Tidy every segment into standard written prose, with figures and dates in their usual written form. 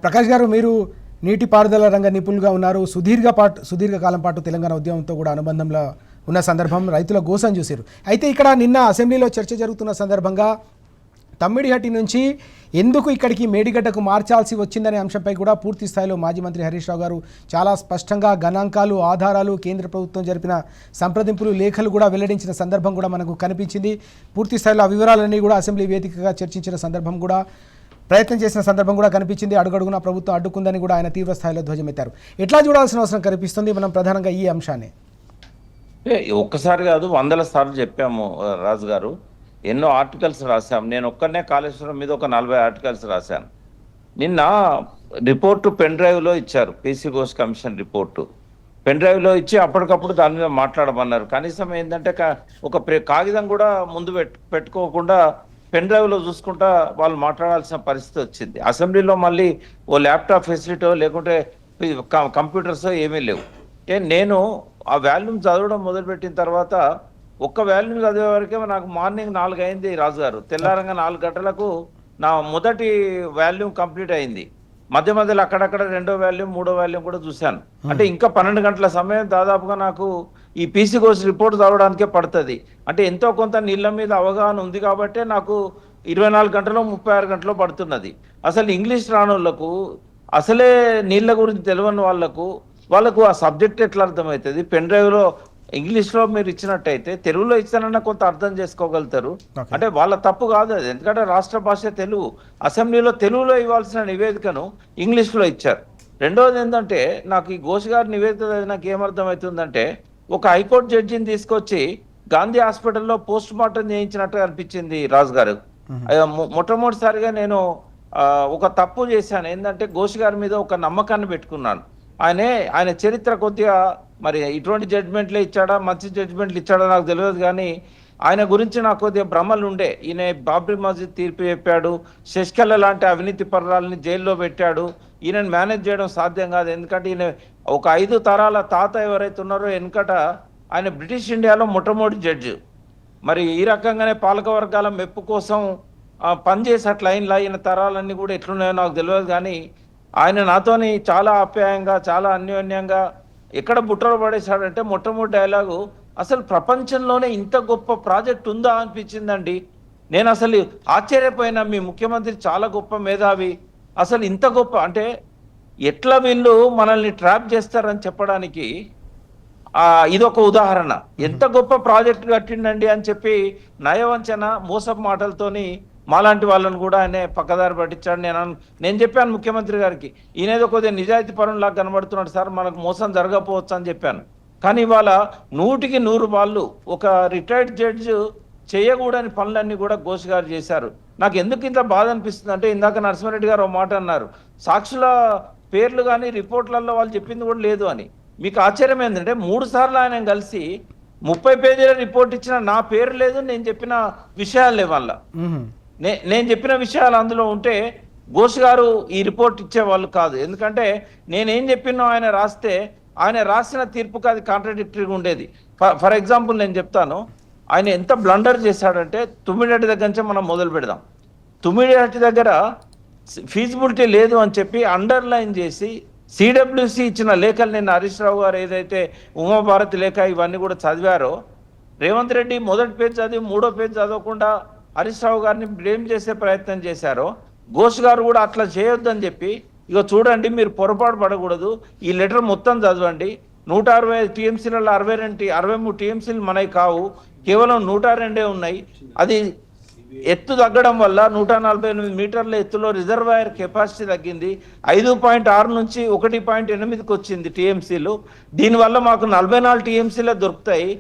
ప్రకాష్ గారు, మీరు నీటిపారుదల రంగ నిపుణులుగా ఉన్నారు. సుదీర్ఘకాలం పాటు తెలంగాణ ఉద్యమంతో కూడా అనుబంధంలో ఉన్న సందర్భం, రైతుల గోసం చూశారు. అయితే ఇక్కడ నిన్న అసెంబ్లీలో చర్చ జరుగుతున్న సందర్భంగా తమ్మిడిహట్టి నుంచి ఎందుకు ఇక్కడికి మేడిగడ్డకు మార్చాల్సి వచ్చిందనే అంశంపై కూడా పూర్తి స్థాయిలో మాజీ మంత్రి హరీష్ రావు గారు చాలా స్పష్టంగా గణాంకాలు, ఆధారాలు, కేంద్ర ప్రభుత్వం జరిపిన సంప్రదింపులు, లేఖలు కూడా వెల్లడించిన సందర్భం కూడా మనకు కనిపించింది. పూర్తి స్థాయిలో ఆ వివరాలన్నీ కూడా అసెంబ్లీ వేదికగా చర్చించిన సందర్భం కూడా, ప్రయత్నం చేసిన సందర్భం కూడా కనిపించింది. అడుగడుగునా ప్రభుత్వం అడ్డుకుందని కూడా ఆయన తీవ్ర స్థాయిలో ధ్వజమెత్తారు. ఎట్లా చూడాల్సిన అవసరం కనిపిస్తుంది మనం ప్రధానంగా ఈ అంశాన్ని? ఒక్కసారి కాదు, వందల సార్లు చెప్పాము రాజు గారు. ఎన్నో ఆర్టికల్స్ రాశాము. నేను ఒక్కనే కాళేశ్వరం మీద ఒక 40 ఆర్టికల్స్ రాశాను. నిన్న రిపోర్టు పెన్ డ్రైవ్లో ఇచ్చారు. PC Ghosh commission report pen డ్రైవ్లో ఇచ్చి అప్పటికప్పుడు దాని మీద మాట్లాడమన్నారు. కనీసం ఏంటంటే ఒక కాగితం కూడా ముందు పెట్టుకోకుండా పెన్ డ్రైవ్లో చూసుకుంటా వాళ్ళు మాట్లాడాల్సిన పరిస్థితి వచ్చింది. అసెంబ్లీలో మళ్ళీ ఓ ల్యాప్టాప్ ఫెసిలిటీ లేకుంటే కంప్యూటర్స్ ఏమీ లేవు. నేను ఆ వాల్యూమ్ చదవడం మొదలుపెట్టిన తర్వాత ఒక్క వాల్యూమ్ చదివే వరకే నాకు మార్నింగ్ 4 అయింది రాజు గారు. తెల్లారంగా 4 గంటలకు నా మొదటి వాల్యూమ్ కంప్లీట్ అయింది. మధ్యలో అక్కడక్కడ 2వ వాల్యూమ్ 3వ వాల్యూమ్ కూడా చూశాను. అంటే ఇంకా 12 గంటల సమయం దాదాపుగా నాకు ఈ పీసీ ఘోష్ రిపోర్ట్ చదవడానికే పడుతుంది. అంటే ఎంతో కొంత నీళ్ళ మీద అవగాహన ఉంది కాబట్టే నాకు 24 గంటలో 36 గంటలో పడుతున్నది. అసలు ఇంగ్లీష్ రానోళ్లకు, అసలే నీళ్ళ గురించి తెలియని వాళ్ళకు ఆ సబ్జెక్ట్ ఎట్లా అర్థమవుతుంది? పెన్ డ్రైవ్లో ఇంగ్లీష్లో మీరు ఇచ్చినట్టయితే తెలుగులో ఇచ్చానన్నా కొంత అర్థం చేసుకోగలుగుతారు. అంటే వాళ్ళ తప్పు కాదు అది, ఎందుకంటే రాష్ట్ర భాష తెలుగు. అసెంబ్లీలో తెలుగులో ఇవ్వాల్సిన నివేదికను ఇంగ్లీష్లో ఇచ్చారు. రెండవది ఏంటంటే, నాకు ఈ ఘోష్ గారి నివేదిక నాకు ఏమర్థమవుతుందంటే, ఒక హైకోర్టు జడ్జిని తీసుకొచ్చి గాంధీ హాస్పిటల్లో పోస్ట్ మార్టం చేయించినట్టు అనిపించింది రాజు గారు. మొట్టమొదటిసారిగా నేను ఒక తప్పు చేశాను. ఏంటంటే, ఘోష్ గారి మీద ఒక నమ్మకాన్ని పెట్టుకున్నాను. ఆయన చరిత్ర కొద్దిగా మరి ఇటువంటి జడ్జిమెంట్లే ఇచ్చాడా, మంచి జడ్జిమెంట్లు ఇచ్చాడా నాకు తెలియదు, కానీ ఆయన గురించి నాకు కొద్దిగా భ్రమలు ఉండే. ఈయన బాబ్రీ మస్జిద్ తీర్పు చెప్పాడు, శశికళ లాంటి అవినీతి పరురాలని జైల్లో పెట్టాడు. ఈయనను మేనేజ్ చేయడం సాధ్యం కాదు, ఎందుకంటే ఈయన ఒక 5 తరాల తాత ఎవరైతే ఉన్నారో వెనుకట ఆయన బ్రిటిష్ ఇండియాలో మొట్టమొదటి జడ్జి. మరి ఈ రకంగానే పాలక వర్గాల మెప్పు కోసం పనిచేసి అట్లా అయిన తరాలన్నీ కూడా ఎట్లున్నాయో నాకు తెలియదు, కానీ ఆయన నాతోని చాలా ఆప్యాయంగా, చాలా అన్యోన్యంగా ఎక్కడ బుట్టలు పడేశాడంటే, మొట్టమొదటి డైలాగు, అసలు ప్రపంచంలోనే ఇంత గొప్ప ప్రాజెక్ట్ ఉందా అనిపించిందండి. నేను అసలు ఆశ్చర్యపోయినా. మీ ముఖ్యమంత్రి చాలా గొప్ప మేధావి, అసలు ఇంత గొప్ప అంటే ఎట్లా వీళ్ళు మనల్ని ట్రాప్ చేస్తారని చెప్పడానికి ఇదొక ఉదాహరణ. ఎంత గొప్ప ప్రాజెక్ట్ కట్టిండండి అని చెప్పి నయవంచన, మోసపు మాటలతోని మాలాంటి వాళ్ళని కూడా ఆయన పక్కదారి పట్టించాడు. నేను చెప్పాను ముఖ్యమంత్రి గారికి, ఈయనేదో కొద్దిగా నిజాయితీ పరులాగా కనబడుతున్నాడు సార్, మనకు మోసం జరగకపోవచ్చు అని చెప్పాను. కానీ ఇవాళ 100కి 100 వాళ్ళు ఒక రిటైర్డ్ జడ్జి చేయకూడని పనులన్నీ కూడా ఘోష్ గారు చేశారు. నాకు ఎందుకు ఇంత బాధ అనిపిస్తుంది అంటే, ఇందాక నరసింహారెడ్డి గారు ఒక మాట అన్నారు, సాక్షుల పేర్లు కానీ రిపోర్ట్లలో వాళ్ళు చెప్పింది కూడా లేదు అని. మీకు ఆశ్చర్యం ఏంటంటే, 3 సార్లు ఆయన కలిసి 30 పేజీల రిపోర్ట్ ఇచ్చిన నా పేరు లేదు, నేను చెప్పిన విషయాలు లేవు. వల్ల నేను చెప్పిన విషయాలు అందులో ఉంటే ఘోష్ గారు ఈ రిపోర్ట్ ఇచ్చేవాళ్ళు కాదు. ఎందుకంటే నేనేం చెప్పినో ఆయన రాస్తే, ఆయన రాసిన తీర్పుకి అది కాంట్రడిక్టరీగా ఉండేది. ఫర్ ఎగ్జాంపుల్ నేను చెప్తాను, ఆయన ఎంత బ్లండర్ చేశాడంటే, తుమ్మిడిహట్టి దగ్గర నుంచే మనం మొదలు పెడదాం. తుమ్మిడిహట్టి దగ్గర ఫీజిబిలిటీ లేదు అని చెప్పి అండర్లైన్ చేసి సిడబ్ల్యూసి ఇచ్చిన లేఖలు నిన్న హరీష్ రావు గారు ఏదైతే ఉమాభారతి లేఖ ఇవన్నీ కూడా చదివారో, రేవంత్ రెడ్డి మొదటి పేజ్ చదివి 3వ పేజ్ చదవకుండా హరీష్ రావు గారిని బ్లేమ్ చేసే ప్రయత్నం చేశారో, ఘోష్ గారు కూడా అట్లా చేయొద్దని చెప్పి, ఇక చూడండి మీరు పొరపాటు పడకూడదు, ఈ లెటర్ మొత్తం చదవండి, 160 టీఎంసీలలో 63 టీఎంసీలు మనవి కావు, కేవలం 102 ఉన్నాయి. అది ఎత్తు తగ్గడం వల్ల 148 మీటర్ల ఎత్తులో రిజర్వాయర్ కెపాసిటీ తగ్గింది. 5.6 నుంచి 1.8కి వచ్చింది టీఎంసీలు. దీనివల్ల మాకు 44 టీఎంసీలే దొరుకుతాయి.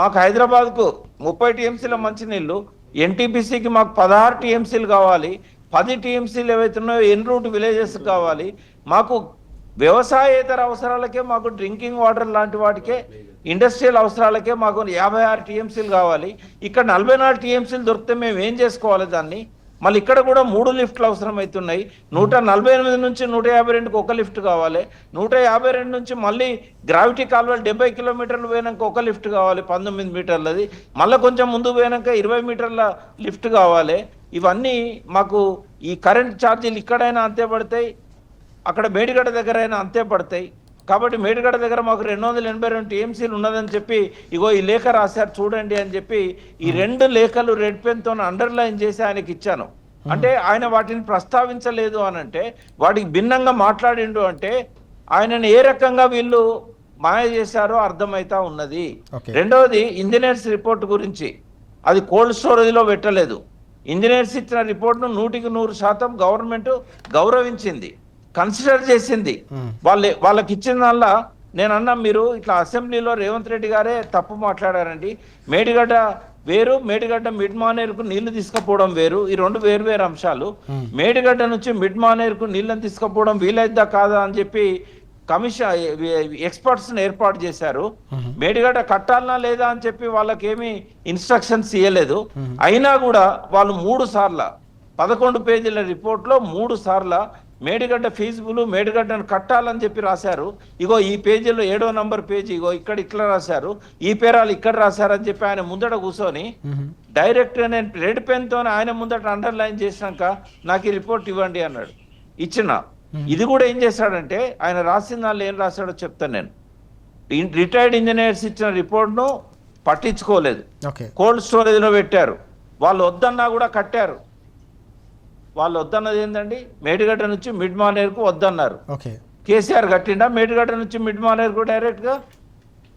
మాకు హైదరాబాద్కు 30 టీఎంసీల మంచినీళ్ళు, ఎన్టీపీసీకి మాకు 16 టీఎంసీలు కావాలి, 10 టీఎంసీలు ఏవైతున్నాయో ఎన్ రూట్ విలేజెస్ కావాలి. మాకు వ్యవసాయేతర అవసరాలకే, మాకు డ్రింకింగ్ వాటర్ లాంటి వాటికే, ఇండస్ట్రియల్ అవసరాలకే మాకు 56 టీఎంసీలు కావాలి. ఇక్కడ 44 టీఎంసీలు దొరికితే మేము ఏం చేసుకోవాలి దాన్ని? మళ్ళీ ఇక్కడ కూడా 3 లిఫ్ట్లు అవసరం అవుతున్నాయి. 148 నుంచి 152కి ఒక లిఫ్ట్ కావాలి. 152 నుంచి మళ్ళీ గ్రావిటీ కాలువలు 70 కిలోమీటర్లు పోయినాక ఒక లిఫ్ట్ కావాలి, 19 మీటర్లది. మళ్ళీ కొంచెం ముందు పోయినాక 20 మీటర్ల లిఫ్ట్ కావాలి. ఇవన్నీ మాకు ఈ కరెంట్ ఛార్జీలు ఇక్కడైనా అంతే పడతాయి, అక్కడ మేడిగడ్డ దగ్గర అయినా అంతే పడతాయి. కాబట్టి మేడిగడ్డ దగ్గర మాకు 282 టీఎంసీలు ఉన్నదని చెప్పి ఇగో ఈ లేఖ రాశారు చూడండి అని చెప్పి ఈ 2 లేఖలు రెడ్ పెన్తో అండర్లైన్ చేసి ఆయనకి ఇచ్చాను. అంటే ఆయన వాటిని ప్రస్తావించలేదు అని అంటే, వాటికి భిన్నంగా మాట్లాడిండు అంటే ఆయనను ఏ రకంగా వీళ్ళు మాయ చేశారో అర్థమైతా ఉన్నది. రెండవది ఇంజనీర్స్ రిపోర్ట్ గురించి, అది కోల్డ్ స్టోరేజ్లో పెట్టలేదు. ఇంజనీర్స్ ఇచ్చిన రిపోర్ట్ను 100% గవర్నమెంట్ గౌరవించింది, కన్సిడర్ చేసింది. వాళ్ళకి ఇచ్చిన వల్ల నేను అన్నా, మీరు ఇట్లా అసెంబ్లీలో రేవంత్ రెడ్డి గారే తప్పు మాట్లాడారండి. మేడిగడ్డ వేరు, మేడిగడ్డ మిడ్ మానేరుకు నీళ్లు తీసుకుపోవడం వేరు, ఈ 2 వేరు అంశాలు. మేడిగడ్డ నుంచి మిడ్ మానేరుకు నీళ్ళని తీసుకుపోవడం వీలైద్దా కాదా అని చెప్పి ఎక్స్పర్ట్స్ని ఏర్పాటు చేశారు. మేడిగడ్డ కట్టాలనా లేదా అని చెప్పి వాళ్ళకి ఏమి ఇన్స్ట్రక్షన్స్ ఇవ్వలేదు. అయినా కూడా వాళ్ళు 3 సార్లు 11 పేజీల రిపోర్ట్లో 3 సార్లు మేడిగడ్డ ఫీజిబుల్, మేడిగడ్డను కట్టాలని చెప్పి రాశారు. ఇగో ఈ పేజీలో 7వ నంబర్ పేజీ ఇగో ఇక్కడ ఇట్లా రాశారు, ఈ పేరాలు ఇక్కడ రాశారని చెప్పి ఆయన ముందట కూర్చొని డైరెక్ట్ నేను రెడ్ పెన్తో ఆయన ముందట అండర్లైన్ చేసినాక నాకు ఈ రిపోర్ట్ ఇవ్వండి అన్నాడు. ఇచ్చిన ఇది కూడా ఏం చేశాడంటే, ఆయన రాసిన దానిలో ఏం రాశాడో చెప్తాను నేను. రిటైర్డ్ ఇంజనీర్స్ ఇచ్చిన రిపోర్ట్ను పట్టించుకోలేదు, కోల్డ్ స్టోరేజ్లో పెట్టారు. వాళ్ళు వద్దన్నా కూడా కట్టారు. వాళ్ళు వద్దన్నది ఏంటండి, మేడిగడ్డ నుంచి మిడ్ మానేరుకు వద్దన్నారు. కేసీఆర్ కట్టిండా మేడిగడ్డ నుంచి మిడ్ మానేరుకు డైరెక్ట్గా?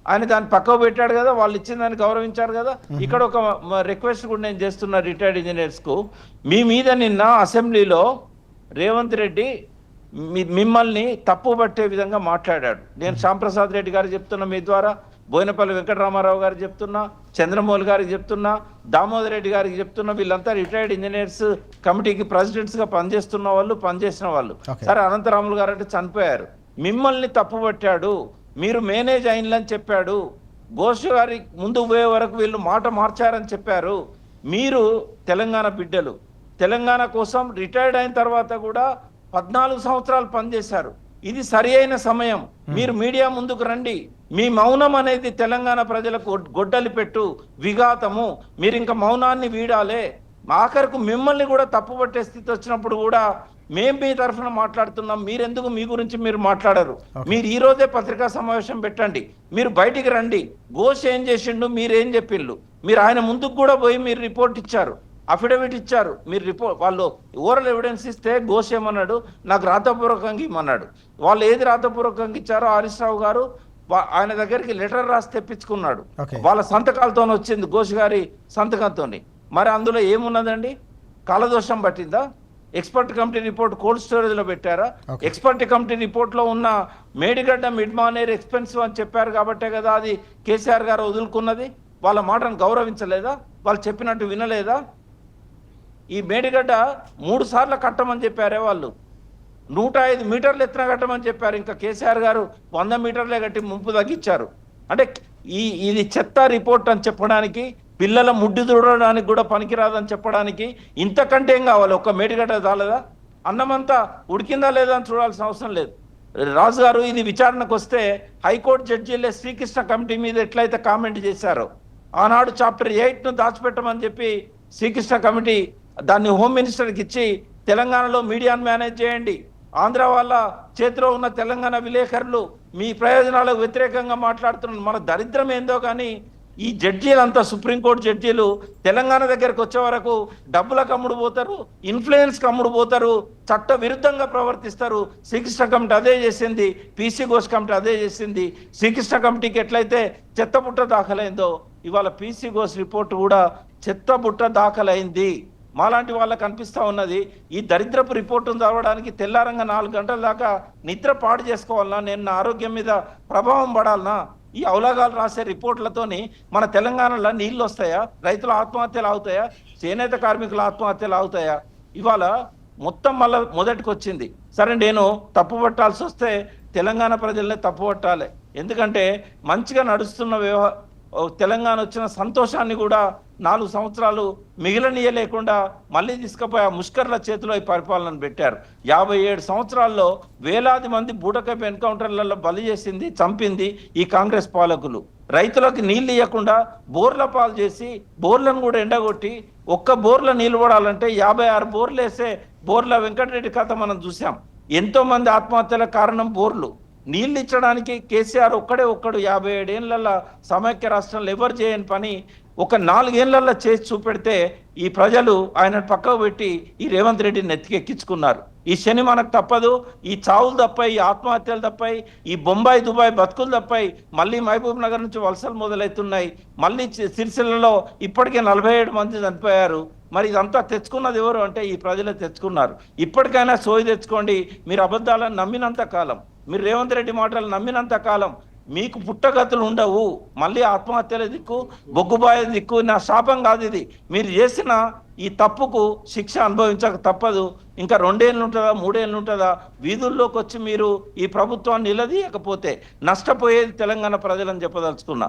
ఆయన దాన్ని పక్కకు పెట్టాడు కదా, వాళ్ళు ఇచ్చిన దాన్ని గౌరవించారు కదా. ఇక్కడ ఒక రిక్వెస్ట్ కూడా నేను చేస్తున్నా రిటైర్డ్ ఇంజనీర్స్కు, మీ మీద నిన్న అసెంబ్లీలో రేవంత్ రెడ్డి మిమ్మల్ని తప్పు పట్టే విధంగా మాట్లాడాడు. నేను శ్యాంప్రసాద్ రెడ్డి గారికి చెప్తున్నా, మీ ద్వారా బోయినపల్లి వెంకటరామారావు గారికి చెప్తున్నా, చంద్రమౌళి గారికి చెప్తున్నా, దామోదర్ రెడ్డి గారికి చెప్తున్నా, వీళ్ళంతా రిటైర్డ్ ఇంజనీర్స్ కమిటీకి ప్రెసిడెంట్స్గా పనిచేసిన వాళ్ళు. సరే, అనంతరాములు గారు అంటే చనిపోయారు. మిమ్మల్ని తప్పు పట్టాడు, మీరు మేనేజ్ అయినని చెప్పాడు. ఘోష్ గారి ముందు పోయే వరకు వీళ్ళు మాట మార్చారని చెప్పారు. మీరు తెలంగాణ బిడ్డలు, తెలంగాణ కోసం రిటైర్డ్ అయిన తర్వాత కూడా 14 సంవత్సరాలు పనిచేశారు. ఇది సరి అయిన సమయం, మీరు మీడియా ముందుకు రండి. మీ మౌనం అనేది తెలంగాణ ప్రజలకు గొడ్డలి పెట్టు, విఘాతము. మీరు ఇంకా మౌనాన్ని వీడాలే. ఆఖరికి మిమ్మల్ని కూడా తప్పు పట్టే స్థితి వచ్చినప్పుడు కూడా మేము మీ తరఫున మాట్లాడుతున్నాం, మీరెందుకు మీ గురించి మీరు మాట్లాడరు? మీరు ఈ రోజే పత్రికా సమావేశం పెట్టండి, మీరు బయటికి రండి. ఘోష్ ఏం చేసిండు, మీరేం చెప్పిండ్రు? మీరు ఆయన ముందుకు కూడా పోయి మీరు రిపోర్ట్ ఇచ్చారు, అఫిడవిట్ ఇచ్చారు. మీరు రిపోర్ట్, వాళ్ళు ఓరల్ ఎవిడెన్స్ ఇస్తే ఘోష్ ఏమన్నాడు, నాకు రాతపూర్వకంగా ఇమ్మన్నాడు. వాళ్ళు ఏది రాతపూర్వకంగా ఇచ్చారో హరీష్ రావు గారు ఆయన దగ్గరికి లెటర్ రాసి తెప్పించుకున్నాడు. వాళ్ళ సంతకాలతో వచ్చింది, ఘోష్ గారి సంతకంతో. మరి అందులో ఏమున్నదండి? కాలదోషం పట్టిందా? ఎక్స్పర్ట్ కమిటీ రిపోర్ట్ కోల్డ్ స్టోరేజ్లో పెట్టారా? ఎక్స్పర్ట్ కమిటీ రిపోర్ట్లో ఉన్న మేడిగడ్డ మిడ్ మానేర్ ఎక్స్పెన్సివ్ అని చెప్పారు కాబట్టే కదా అది కేసీఆర్ గారు వదులుకున్నది. వాళ్ళ మాటను గౌరవించలేదా? వాళ్ళు చెప్పినట్టు వినలేదా? ఈ మేడిగడ్డ 3 సార్లు కట్టమని చెప్పారే వాళ్ళు, 105 మీటర్లు ఎత్తున కట్టమని చెప్పారు. ఇంకా కేసీఆర్ గారు 100 మీటర్లే కట్టి ముంపు తగ్గించారు. అంటే ఇది చెత్త రిపోర్ట్ అని చెప్పడానికి, పిల్లల ముడ్డి చూడడానికి కూడా పనికిరాదని చెప్పడానికి ఇంతకంటే ఏం కావాలి? ఒక్క మేడిగడ్డ చాలదా? అన్నమంతా ఉడికిందా లేదా అని చూడాల్సిన అవసరం లేదు. రాజు గారు, ఇది విచారణకు వస్తే హైకోర్టు జడ్జీలే శ్రీకృష్ణ కమిటీ మీద ఎట్లయితే కామెంట్ చేశారో, ఆనాడు చాప్టర్ 8ను దాచిపెట్టమని చెప్పి శ్రీకృష్ణ కమిటీ దాన్ని హోమ్ మినిస్టర్కి ఇచ్చి తెలంగాణలో మీడియాను మేనేజ్ చేయండి, ఆంధ్ర వాళ్ళ చేతిలో ఉన్న తెలంగాణ విలేకరులు మీ ప్రయోజనాలకు వ్యతిరేకంగా మాట్లాడుతున్నారు. మన దరిద్రం ఏందో కానీ ఈ జడ్జీలంతా, సుప్రీంకోర్టు జడ్జీలు తెలంగాణ దగ్గరకు వచ్చే వరకు డబ్బులకు అమ్ముడు పోతారు, ఇన్ఫ్లుయెన్స్కి అమ్ముడు పోతారు, చట్ట విరుద్ధంగా ప్రవర్తిస్తారు. శ్రీకృష్ణ కమిటీ అదే చేసింది, పీసీ ఘోష్ కమిటీ అదే చేసింది. శ్రీకృష్ణ కమిటీకి ఎట్లయితే చెత్తబుట్ట దాఖలైందో, ఇవాళ పీసీ ఘోష్ రిపోర్టు కూడా చెత్తబుట్ట దాఖలైంది. మాలాంటి వాళ్ళకి అనిపిస్తూ ఉన్నది, ఈ దరిద్రపు రిపోర్టును చదవడానికి తెల్లారంగా 4 గంటల దాకా నిద్ర పాడు చేసుకోవాలన్నా, నేను నా ఆరోగ్యం మీద ప్రభావం పడాలన్నా? ఈ అవలాగాలు రాసే రిపోర్ట్లతోని మన తెలంగాణలో నీళ్ళు వస్తాయా? రైతుల ఆత్మహత్యలు అవుతాయా? చేనేత కార్మికుల ఆత్మహత్యలు అవుతాయా? ఇవాళ మొత్తం మళ్ళీ మొదటికి వచ్చింది. సరే, నేను తప్పు పట్టాల్సి వస్తే తెలంగాణ ప్రజల్ని తప్పు పట్టాలి. ఎందుకంటే మంచిగా నడుస్తున్న తెలంగాణ వచ్చిన సంతోషాన్ని కూడా 4 సంవత్సరాలు మిగిలనీయలేకుండా మళ్ళీ తీసుకుపోయి ఆ ముష్కర్ల చేతిలో ఈ పరిపాలనను పెట్టారు. 57 సంవత్సరాల్లో వేలాది మంది బూటకపు ఎన్కౌంటర్లలో బలి చేసింది, చంపింది ఈ కాంగ్రెస్ పాలకులు. రైతులకు నీళ్ళు ఇవ్వకుండా బోర్ల పాలు చేసి బోర్లను కూడా ఎండగొట్టి, ఒక్క బోర్ల నీళ్ళు పడాలంటే 56 బోర్లు వేసే బోర్ల వెంకటరెడ్డి కథ మనం చూసాం. ఎంతో మంది ఆత్మహత్యల కారణం బోర్లు. నీళ్ళు ఇచ్చడానికి కేసీఆర్ ఒక్కడు 57 ఏళ్ల సమైక్య రాష్ట్రంలో ఎవరు చేయని పని ఒక 4 ఏళ్లలో చేసి చూపెడితే ఈ ప్రజలు ఆయన పక్కకు పెట్టి ఈ రేవంత్ రెడ్డిని నెత్తికెక్కించుకున్నారు. ఈ శని మనకు తప్పదు. ఈ చావులు తప్పాయి, ఈ ఆత్మహత్యలు తప్పాయి, ఈ బొంబాయి దుబాయ్ బతుకులు తప్పాయి. మళ్ళీ మహబూబ్ నగర్ నుంచి వలసలు మొదలవుతున్నాయి. మళ్ళీ సిరిసిల్లలో ఇప్పటికే 47 మంది చనిపోయారు. మరి ఇదంతా తెచ్చుకున్నది ఎవరు అంటే ఈ ప్రజలే తెచ్చుకున్నారు. ఇప్పటికైనా సోయి తెచ్చుకోండి. మీరు అబద్ధాలను నమ్మినంత కాలం, మీరు రేవంత్ రెడ్డి మాటలు నమ్మినంత కాలం మీకు పుట్టగతులు ఉండవు. మళ్ళీ ఆత్మహత్యల దిక్కు, బొగ్గుబాయ దిక్కు. నా శాపం కాదు ఇది. మీరు చేసిన ఈ తప్పుకు శిక్ష అనుభవించక తప్పదు. ఇంకా 2 ఏళ్ళు ఉంటుందా, 3 ఏళ్ళు ఉంటుందా? వీధుల్లోకి వచ్చి మీరు ఈ ప్రభుత్వాన్ని నిలదీయకపోతే నష్టపోయేది తెలంగాణ ప్రజలని చెప్పదలుచుకున్నా.